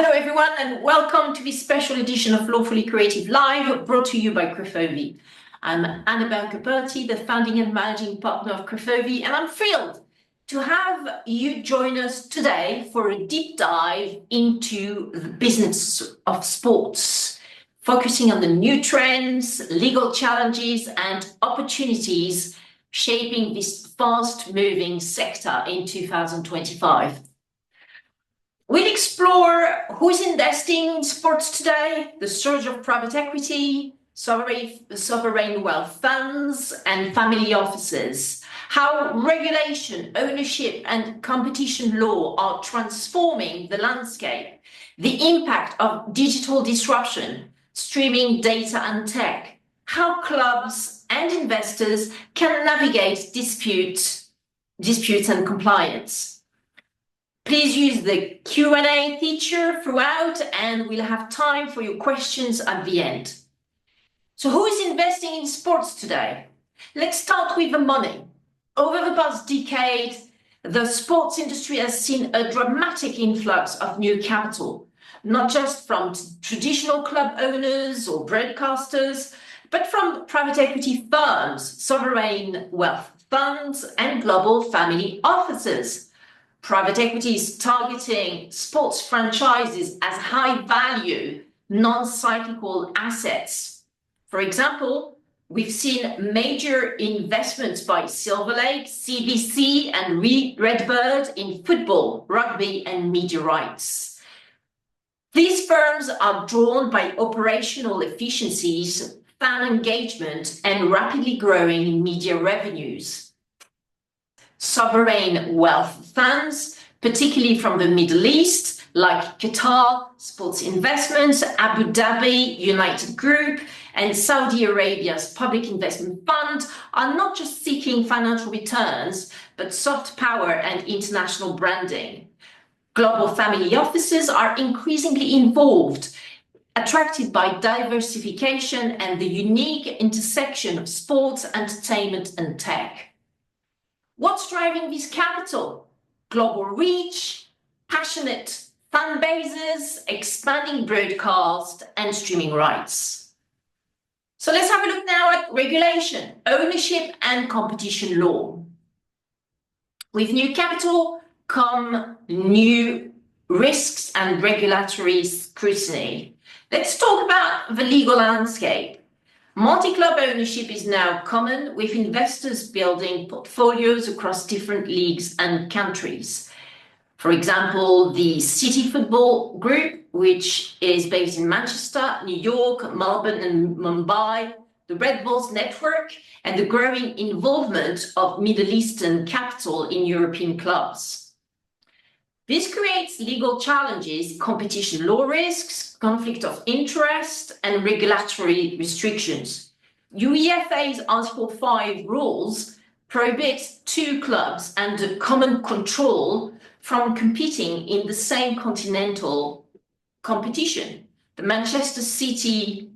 Hello everyone and welcome to this special edition of Lawfully Creative Live brought to you by Crefovi. I'm Annabelle Gauberti, the founding and managing partner of Crefovi, and I'm thrilled to have you join us today for a deep dive into the business of sports, focusing on the new trends, legal challenges and opportunities shaping this fast-moving sector in 2025. We'll explore who's investing in sports today, the surge of private equity, sovereign wealth funds, and family offices, how regulation, ownership, and competition law are transforming the landscape, the impact of digital disruption, streaming data and tech, how clubs and investors can navigate disputes and compliance. Please use the Q&A feature throughout and we'll have time for your questions at the end. So who is investing in sports today? Let's start with the money. Over the past decade, the sports industry has seen a dramatic influx of new capital, not just from traditional club owners or broadcasters, but from private equity firms, sovereign wealth funds, and global family offices. Private equity is targeting sports franchises as high-value, non-cyclical assets. For example, we've seen major investments by Silver Lake, CVC, and Redbird in football, rugby, and media rights. These firms are drawn by operational efficiencies, fan engagement, and rapidly growing media revenues. Sovereign wealth funds, particularly from the Middle East, like Qatar, Sports Investments, Abu Dhabi, United Group, and Saudi Arabia's Public Investment Fund, are not just seeking financial returns, but soft power and international branding. Global family offices are increasingly involved, attracted by diversification and the unique intersection of sports, entertainment, and tech. What's driving this capital? Global reach, passionate fan bases, expanding broadcast, and streaming rights. So let's have a look now at regulation, ownership, and competition law. With new capital come new risks and regulatory scrutiny. Let's talk about the legal landscape. Multi-club ownership is now common, with investors building portfolios across different leagues and countries. For example, the City Football Group, which is based in Manchester, New York, Melbourne, and Mumbai, the Red Bulls network, and the growing involvement of Middle Eastern capital in European clubs. This creates legal challenges, competition law risks, conflict of interest, and regulatory restrictions. UEFA's Article 5 rules prohibit two clubs under common control from competing in the same continental competition. The Manchester City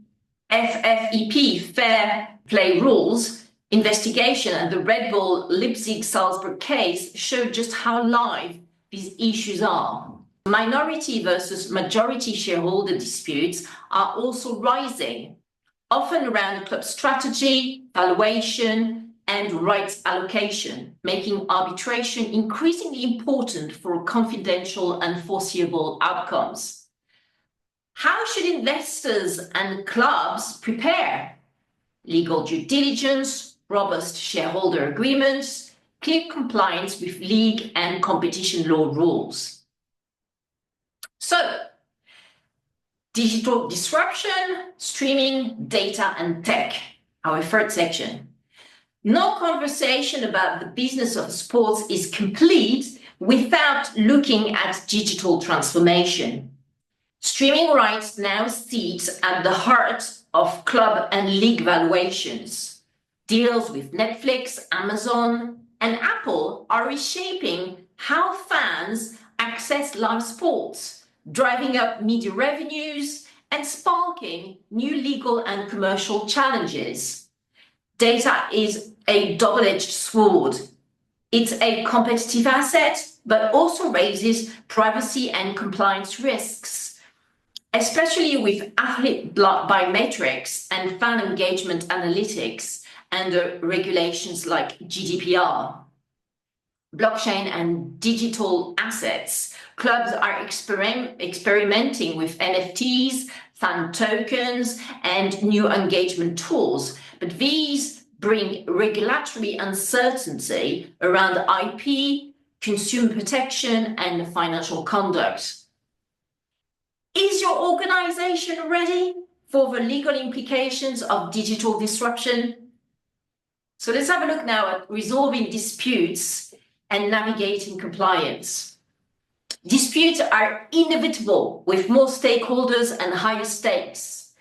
FFEP Fair Play Rules investigation and the Red Bull Leipzig-Salzburg case show just how live these issues are. Minority versus majority shareholder disputes are also rising, often around club strategy, valuation, and rights allocation, making arbitration increasingly important for confidential and foreseeable outcomes. How should investors and clubs prepare? Legal due diligence, robust shareholder agreements, clear compliance with league and competition law rules. So, digital disruption, streaming, data, and tech, our third section. No conversation about the business of sports is complete without looking at digital transformation. Streaming rights now sit at the heart of club and league valuations. Deals with Netflix, Amazon, and Apple are reshaping how fans access live sports, driving up media revenues and sparking new legal and commercial challenges. Data is a double-edged sword. It's a competitive asset, but also raises privacy and compliance risks. especially with athlete biometrics and fan engagement analytics and regulations like GDPR. Blockchain and digital assets. Clubs are experimenting with NFTs, fan tokens, and new engagement tools, but these bring regulatory uncertainty around IP, consumer protection, and financial conduct. Is your organization ready for the legal implications of digital disruption? So let's have a look now at resolving disputes and navigating compliance. Disputes are inevitable with more stakeholders and higher stakes.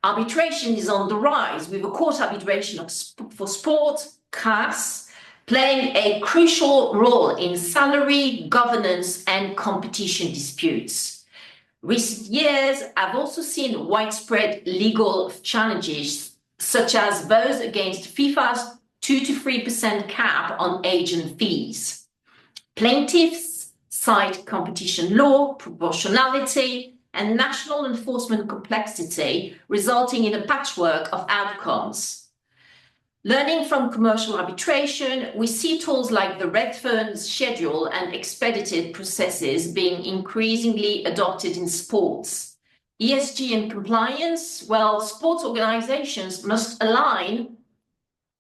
Arbitration is on the rise, with a court arbitration for sport, CAS, playing a crucial role in salary, governance, and competition disputes. Recent years have also seen widespread legal challenges, such as those against FIFA's 2 to 3% cap on agent fees. Plaintiffs cite competition law, proportionality, and national enforcement complexity, resulting in a patchwork of outcomes. Learning from commercial arbitration, we see tools like the Redfern schedule and expedited processes being increasingly adopted in sports. ESG and compliance, well, sports organizations must align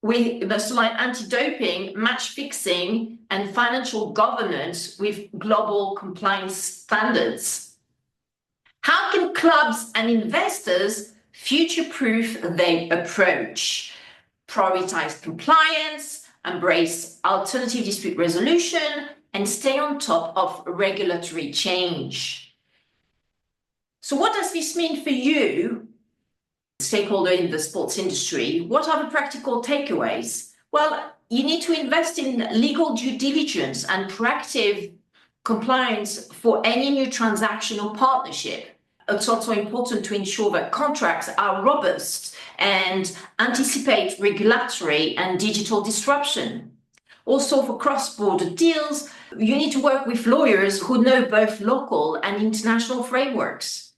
anti-doping, match fixing, and financial governance with global compliance standards. How can clubs and investors future-proof their approach? Prioritize compliance, embrace alternative dispute resolution, and stay on top of regulatory change. So what does this mean for you, stakeholder in the sports industry? What are the practical takeaways? Well, you need to invest in legal due diligence and proactive compliance for any new transaction or partnership. It's also important to ensure that contracts are robust and anticipate regulatory and digital disruption. Also, for cross-border deals, you need to work with lawyers who know both local and international frameworks.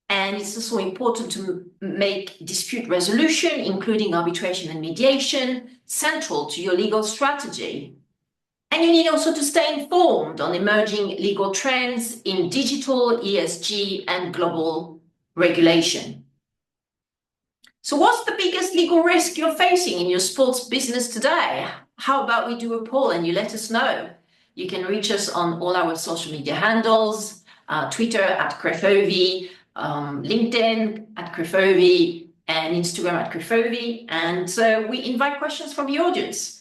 And it's also important to make dispute resolution, including arbitration and mediation, central to your legal strategy. And you need also to stay informed on emerging legal trends in digital, ESG, and global regulation. So what's the biggest legal risk you're facing in your sports business today? How about we do a poll and you let us know? You can reach us on all our social media handles, Twitter at Crefovi, LinkedIn at Crefovi, and Instagram at Crefovi. And so we invite questions from the audience.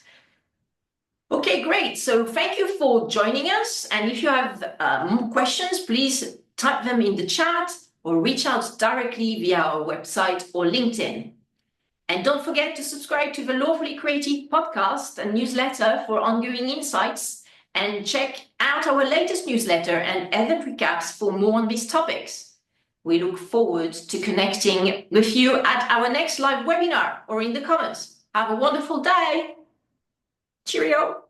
Okay, great. So thank you for joining us. And if you have more questions, please type them in the chat or reach out directly via our website or LinkedIn. And don't forget to subscribe to the Lawfully Creative podcast and newsletter for ongoing insights, and check out our latest newsletter and event recaps for more on these topics. We look forward to connecting with you at our next live webinar or in the comments. Have a wonderful day. Cheerio.